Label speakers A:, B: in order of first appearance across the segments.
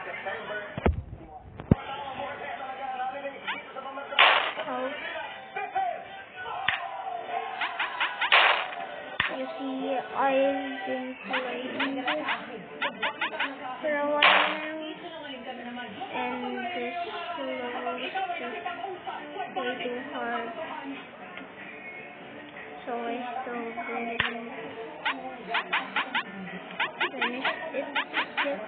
A: You see, I've been playing this for a while now, and this level is just way too hard, so I still didn't finish it yet.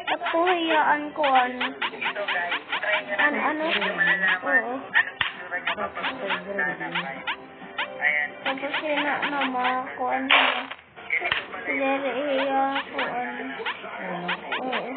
A: Napuhiyaan ko ano. Oo. Tapos makakuan nila. Sinariya ko ano. Oo.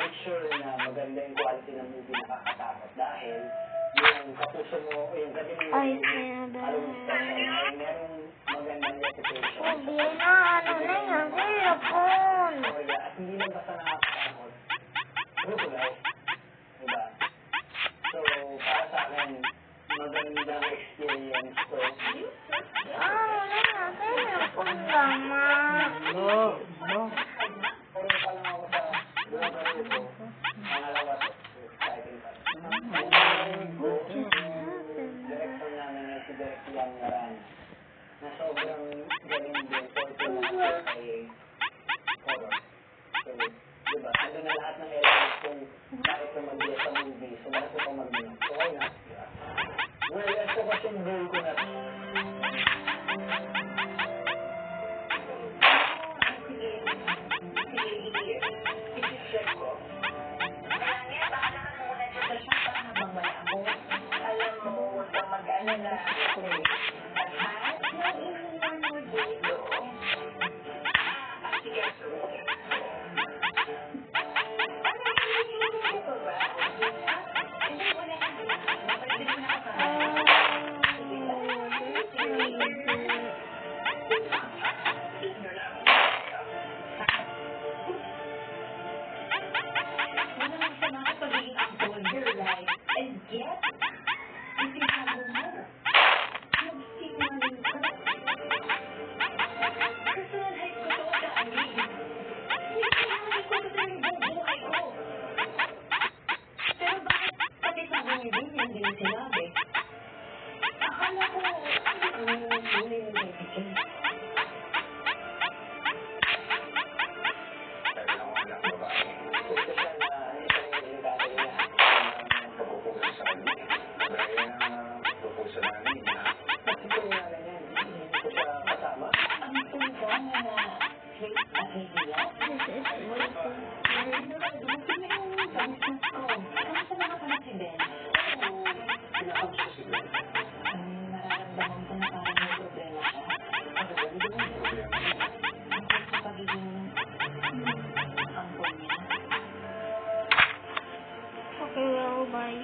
B: make sure na maganda yung quality ng movie na nakakatakot dahil yung kapuso mo, yung gabi mo,
A: Ay, sinabi.
B: alam mo special, ay merong magandang reputation.
A: Hindi na, ano na yung cellphone.
B: Kaya, at hindi lang basta nakakatakot. True to life. Diba? So, para sa akin, magandang experience to.
A: Ano na yung cellphone naman.
B: No. Puro pa lang ako sa gumagano ko. Pangalawa to. Exciting pa. Director namin na si Direk Yang Naran na sobrang galing din for pinaka kay horror. So, diba? Ando na lahat ng elements kung bakit na mag-iya sa movie. So, bakit ko pa mag-iya? So, why not? Diba? Well, ito kasi yung goal ko na
A: Okay, well, bye.